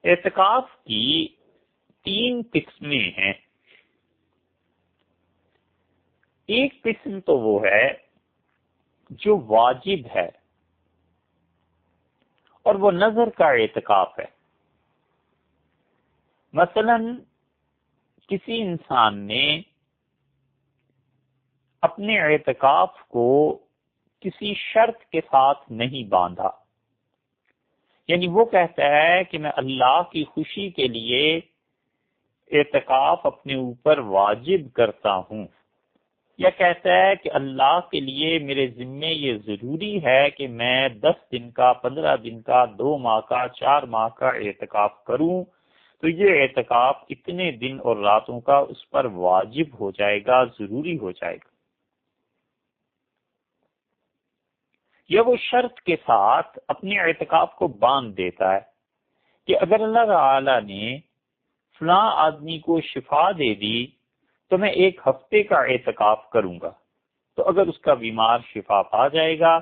اعتکاف کی 3 قسمیں ہیں۔ ایک قسم تو وہ ہے جو واجب ہے اور وہ نظر کا اعتکاف ہے۔ مثلا کسی انسان نے اپنے اعتکاف کو کسی شرط کے ساتھ نہیں باندھا، یعنی وہ کہتا ہے کہ میں اللہ کی خوشی کے لیے اعتکاف اپنے اوپر واجب کرتا ہوں، یا کہتا ہے کہ اللہ کے لیے میرے ذمے یہ ضروری ہے کہ میں 10 دن کا، 15 دن کا، 2 ماہ کا، 4 ماہ کا اعتکاف کروں، تو یہ اعتکاف اتنے دن اور راتوں کا اس پر واجب ہو جائے گا، ضروری ہو جائے گا۔ یا وہ شرط کے ساتھ اپنے اعتکاف کو باندھ دیتا ہے کہ اگر اللہ تعالی نے فلاں آدمی کو شفا دے دی تو میں 1 ہفتے کا اعتکاف کروں گا، تو اگر اس کا بیمار شفا پا جائے گا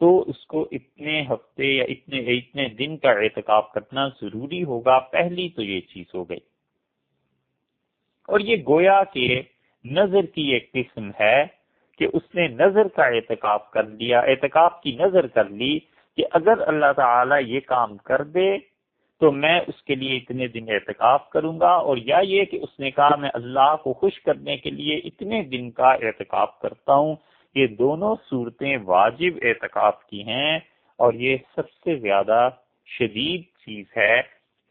تو اس کو اتنے ہفتے یا اتنے دن کا اعتکاف کرنا ضروری ہوگا۔ پہلی تو یہ چیز ہو گئی، اور یہ گویا کہ نظر کی ایک قسم ہے کہ اس نے نظر کا اعتکاف کر لیا، اعتکاف کی نظر کر لی کہ اگر اللہ تعالی یہ کام کر دے تو میں اس کے لیے اتنے دن اعتکاف کروں گا، اور یا یہ کہ اس نے کہا میں اللہ کو خوش کرنے کے لیے اتنے دن کا اعتکاف کرتا ہوں۔ یہ دونوں صورتیں واجب اعتکاف کی ہیں، اور یہ سب سے زیادہ شدید چیز ہے۔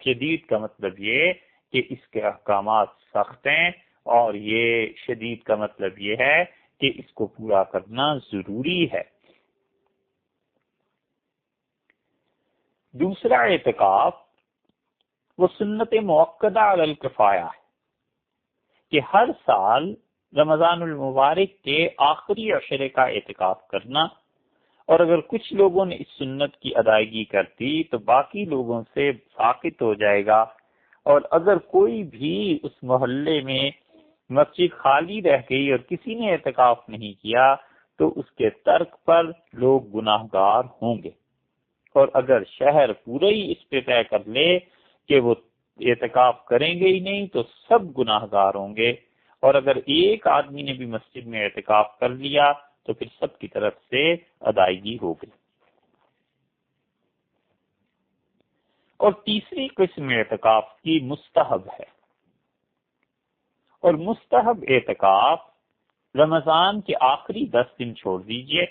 شدید کا مطلب یہ کہ اس کے احکامات سخت ہیں، اور یہ شدید کا مطلب یہ ہے کہ اس کو پورا کرنا ضروری ہے۔ دوسرا اعتکاف وہ سنت موقدہ علی الکفایہ ہے کہ ہر سال رمضان المبارک کے آخری عشرے کا اعتکاف کرنا، اور اگر کچھ لوگوں نے اس سنت کی ادائیگی کر دی تو باقی لوگوں سے ساقط ہو جائے گا، اور اگر کوئی بھی اس محلے میں مسجد خالی رہ گئی اور کسی نے اعتکاف نہیں کیا تو اس کے ترک پر لوگ گناہ گار ہوں گے، اور اگر شہر پورا ہی اس پہ طے کر لے کہ وہ اعتکاف کریں گے ہی نہیں تو سب گناہ گار ہوں گے، اور اگر ایک آدمی نے بھی مسجد میں اعتکاف کر لیا تو پھر سب کی طرف سے ادائیگی ہو گئی۔ اور تیسری قسم اعتکاف کی مستحب ہے، اور مستحب اعتکاف رمضان کے آخری 10 دن چھوڑ دیجئے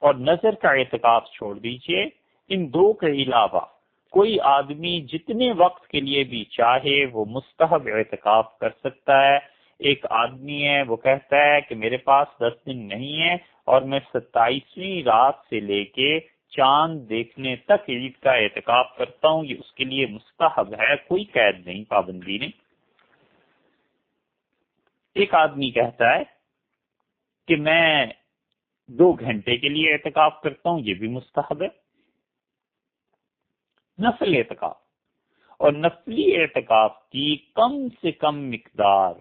اور نظر کا اعتکاف چھوڑ دیجئے۔ ان 2 کے علاوہ کوئی آدمی جتنے وقت کے لیے بھی چاہے وہ مستحب اعتکاف کر سکتا ہے۔ ایک آدمی ہے، وہ کہتا ہے کہ میرے پاس 10 دن نہیں ہے اور میں 27ویں رات سے لے کے چاند دیکھنے تک عید کا اعتکاف کرتا ہوں، یہ اس کے لیے مستحب ہے، کوئی قید نہیں، پابندی نہیں۔ ایک آدمی کہتا ہے کہ میں 2 گھنٹے کے لیے اعتکاف کرتا ہوں، یہ بھی مستحب ہے۔ نفل اعتکاف، اور نفلی اعتکاف کی کم سے کم مقدار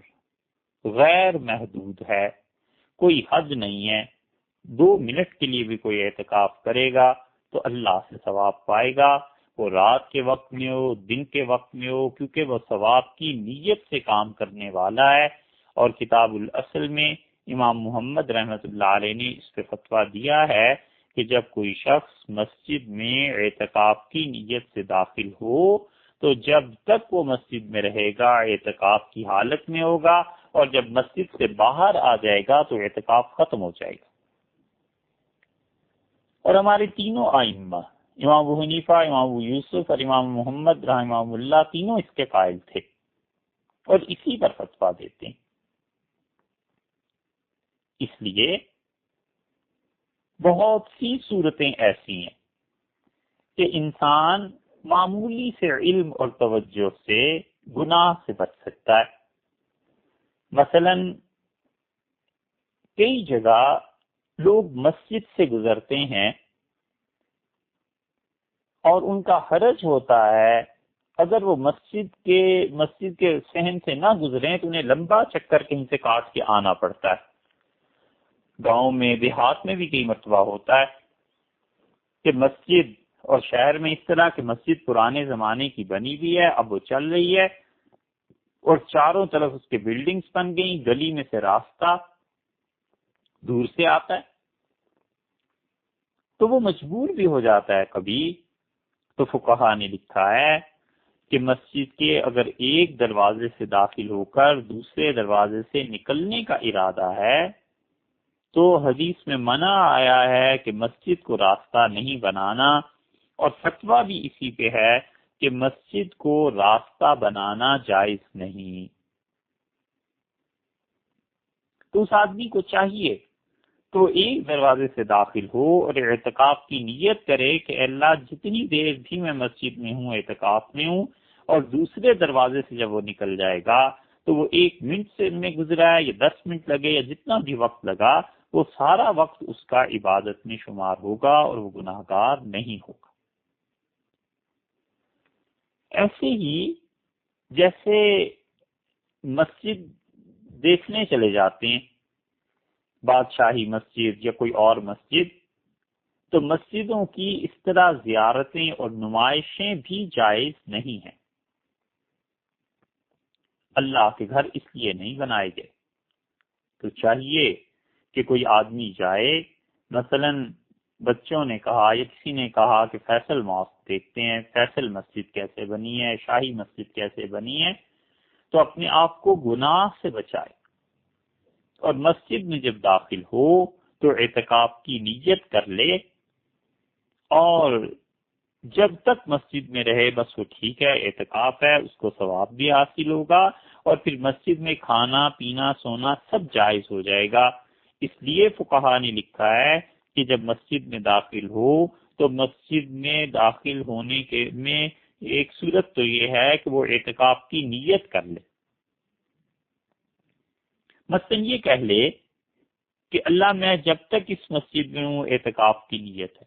غیر محدود ہے، کوئی حد نہیں ہے۔ 2 منٹ کے لیے بھی کوئی اعتکاف کرے گا تو اللہ سے ثواب پائے گا، وہ رات کے وقت میں ہو، دن کے وقت میں ہو، کیونکہ وہ ثواب کی نیت سے کام کرنے والا ہے۔ اور کتاب الاصل میں امام محمد رحمۃ اللہ علیہ نے اس پہ فتویٰ دیا ہے کہ جب کوئی شخص مسجد میں اعتکاف کی نیت سے داخل ہو تو جب تک وہ مسجد میں رہے گا اعتکاف کی حالت میں ہوگا، اور جب مسجد سے باہر آ جائے گا تو اعتکاف ختم ہو جائے گا۔ اور ہمارے تینوں ائمہ، امام ابو حنیفہ، امام ابو یوسف اور امام محمد رحمہ اللہ، تینوں اس کے قائل تھے اور اسی پر فتویٰ دیتے ہیں۔ اس لیے بہت سی صورتیں ایسی ہیں کہ انسان معمولی سے علم اور توجہ سے گناہ سے بچ سکتا ہے۔ مثلا کئی جگہ لوگ مسجد سے گزرتے ہیں اور ان کا حرج ہوتا ہے، اگر وہ مسجد کے صحن سے نہ گزریں تو انہیں لمبا چکر کہیں سے کاٹ کے آنا پڑتا ہے۔ گاؤں میں، دیہات میں بھی کئی مرتبہ ہوتا ہے کہ مسجد اور شہر میں اس طرح کہ مسجد پرانے زمانے کی بنی ہوئی ہے، اب وہ چل رہی ہے اور چاروں طرف اس کے بلڈنگز بن گئی، گلی میں سے راستہ دور سے آتا ہے، تو وہ مجبور بھی ہو جاتا ہے کبھی۔ تو فقہا نے لکھا ہے کہ مسجد کے اگر ایک دروازے سے داخل ہو کر دوسرے دروازے سے نکلنے کا ارادہ ہے تو حدیث میں منع آیا ہے کہ مسجد کو راستہ نہیں بنانا، اور فتویٰ بھی اسی پہ ہے کہ مسجد کو راستہ بنانا جائز نہیں۔ تو اس آدمی کو چاہیے تو ایک دروازے سے داخل ہو اور اعتکاف کی نیت کرے کہ اللہ جتنی دیر بھی میں مسجد میں ہوں اعتکاف میں ہوں، اور دوسرے دروازے سے جب وہ نکل جائے گا تو وہ 1 منٹ سے میں گزرا ہے یا 10 منٹ لگے یا جتنا بھی وقت لگا، وہ سارا وقت اس کا عبادت میں شمار ہوگا اور وہ گناہ گار نہیں ہوگا۔ ایسے ہی جیسے مسجد دیکھنے چلے جاتے ہیں، بادشاہی مسجد یا کوئی اور مسجد، تو مسجدوں کی اس طرح زیارتیں اور نمائشیں بھی جائز نہیں ہیں۔ اللہ کے گھر اس لیے نہیں بنائے گئے۔ تو چاہیے کہ کوئی آدمی جائے، مثلا بچوں نے کہا یا کسی نے کہا کہ فیصل ماسک دیکھتے ہیں، فیصل مسجد کیسے بنی ہے، شاہی مسجد کیسے بنی ہے، تو اپنے آپ کو گناہ سے بچائے، اور مسجد میں جب داخل ہو تو اعتکاف کی نیت کر لے، اور جب تک مسجد میں رہے بس وہ ٹھیک ہے، اعتکاف ہے، اس کو ثواب بھی حاصل ہوگا، اور پھر مسجد میں کھانا پینا سونا سب جائز ہو جائے گا۔ اس لیے فقہا نے لکھا ہے کہ جب مسجد میں داخل ہو تو مسجد میں داخل ہونے کے میں ایک صورت تو یہ ہے کہ وہ اعتکاف کی نیت کر لے۔ مثلا یہ کہہ لے کہ اللہ میں جب تک اس مسجد میں ہوں اعتکاف کی نیت ہے،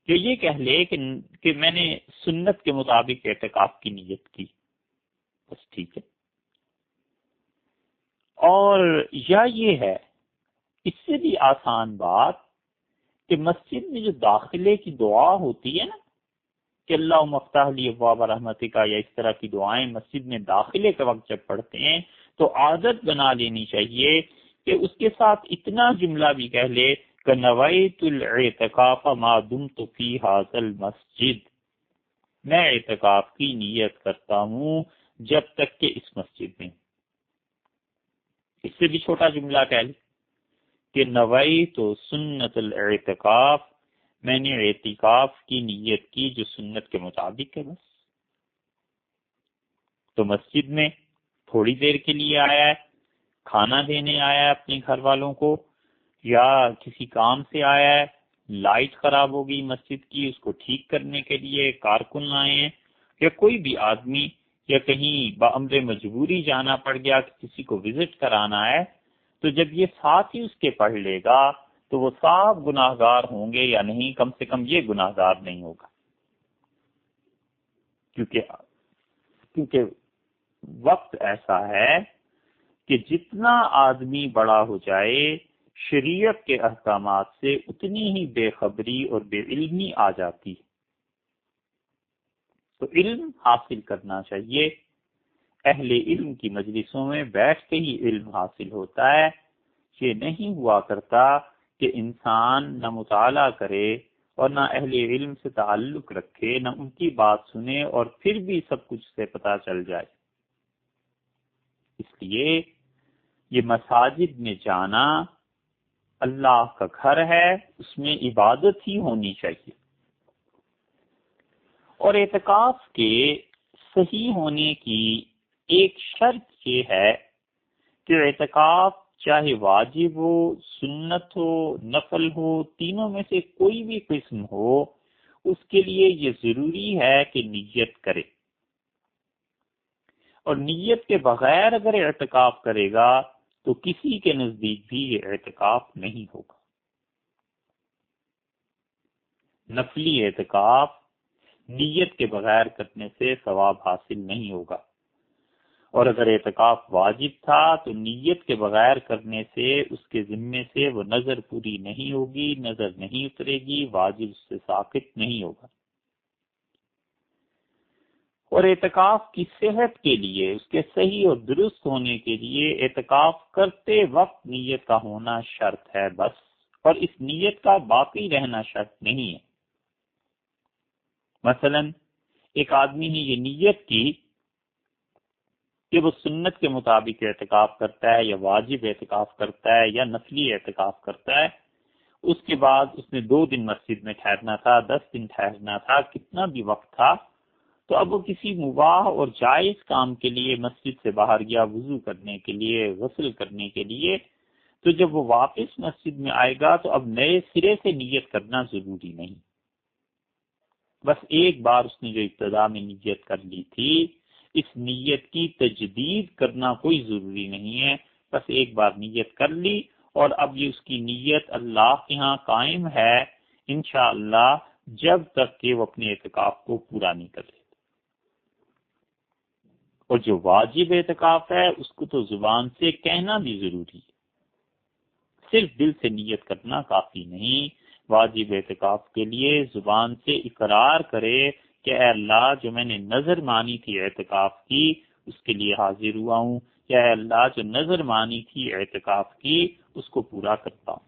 کہ یہ کہہ لے کہ میں نے سنت کے مطابق اعتکاف کی نیت کی، بس ٹھیک ہے۔ اور یا یہ ہے، اس سے بھی آسان بات، کہ مسجد میں جو داخلے کی دعا ہوتی ہے نا، کہ اللہ مفتح لی ابواب رحمتک یا اس طرح کی دعائیں مسجد میں داخلے کے وقت جب پڑھتے ہیں تو عادت بنا لینی چاہیے کہ اس کے ساتھ اتنا جملہ بھی کہہ لے کہ نویت الاعتکاف ما دمت فی ھذا المسجد، میں اعتکاف کی نیت کرتا ہوں جب تک کہ اس مسجد میں۔ اس سے بھی چھوٹا جملہ کہہ لے کہ نویت سنت الاعتکاف، میں نے اعتکاف کی نیت کی جو سنت کے مطابق ہے بس۔ تو مسجد میں تھوڑی دیر کے لیے آیا ہے، کھانا دینے آیا ہے اپنے گھر والوں کو، یا کسی کام سے آیا ہے، لائٹ خراب ہو گئی مسجد کی، اس کو ٹھیک کرنے کے لیے کارکن آئے ہیں، یا کوئی بھی آدمی، یا کہیں بامر مجبوری جانا پڑ گیا کہ کسی کو وزٹ کرانا ہے، تو جب یہ ساتھ ہی اس کے پڑھ لے گا تو وہ صاحب گناہ گار ہوں گے یا نہیں؟ کم سے کم یہ گناہ گار نہیں ہوگا، کیونکہ وقت ایسا ہے کہ جتنا آدمی بڑا ہو جائے شریعت کے احکامات سے اتنی ہی بے خبری اور بے علمی آ جاتی ہے۔ تو علم حاصل کرنا چاہیے، اہل علم کی مجلسوں میں بیٹھ کے ہی علم حاصل ہوتا ہے۔ یہ نہیں ہوا کرتا کہ انسان نہ مطالعہ کرے اور نہ اہل علم سے تعلق رکھے، نہ ان کی بات سنے اور پھر بھی سب کچھ سے پتہ چل جائے۔ اس لیے یہ مساجد میں جانا اللہ کا گھر ہے، اس میں عبادت ہی ہونی چاہیے۔ اور اعتکاف کے صحیح ہونے کی ایک شرط یہ ہے کہ اعتکاف چاہے واجب ہو، سنت ہو، نفل ہو، تینوں میں سے کوئی بھی قسم ہو، اس کے لیے یہ ضروری ہے کہ نیت کرے، اور نیت کے بغیر اگر اعتکاف کرے گا تو کسی کے نزدیک بھی یہ اعتکاف نہیں ہوگا۔ نفلی اعتکاف نیت کے بغیر کرنے سے ثواب حاصل نہیں ہوگا، اور اگر اعتکاف واجب تھا تو نیت کے بغیر کرنے سے اس کے ذمے سے وہ نظر پوری نہیں ہوگی، نظر نہیں اترے گی، واجب اس سے ساقط نہیں ہوگا۔ اور اعتکاف کی صحت کے لیے، اس کے صحیح اور درست ہونے کے لیے اعتکاف کرتے وقت نیت کا ہونا شرط ہے بس، اور اس نیت کا باقی رہنا شرط نہیں ہے۔ مثلا ایک آدمی نے یہ نیت کی کہ وہ سنت کے مطابق اعتکاف کرتا ہے یا واجب اعتکاف کرتا ہے یا نفلی اعتکاف کرتا ہے، اس کے بعد اس نے 2 دن مسجد میں ٹھہرنا تھا، 10 دن ٹھہرنا تھا، کتنا بھی وقت تھا، تو اب وہ کسی مباح اور جائز کام کے لیے مسجد سے باہر گیا، وضو کرنے کے لیے، غسل کرنے کے لیے، تو جب وہ واپس مسجد میں آئے گا تو اب نئے سرے سے نیت کرنا ضروری نہیں، بس ایک بار اس نے جو ابتدا میں نیت کر لی تھی، اس نیت کی تجدید کرنا کوئی ضروری نہیں ہے، بس ایک بار نیت کر لی اور اب یہ اس کی نیت اللہ کے ہاں قائم ہے انشاءاللہ جب تک کہ وہ اپنے اعتکاف کو پورا نہیں کر لیتے۔ اور جو واجب اعتکاف ہے اس کو تو زبان سے کہنا بھی ضروری ہے، صرف دل سے نیت کرنا کافی نہیں، واجب اعتکاف کے لیے زبان سے اقرار کرے کہ اے اللہ جو میں نے نظر مانی تھی اعتکاف کی اس کے لیے حاضر ہوا ہوں، یا اے اللہ جو نظر مانی تھی اعتکاف کی اس کو پورا کرتا ہوں۔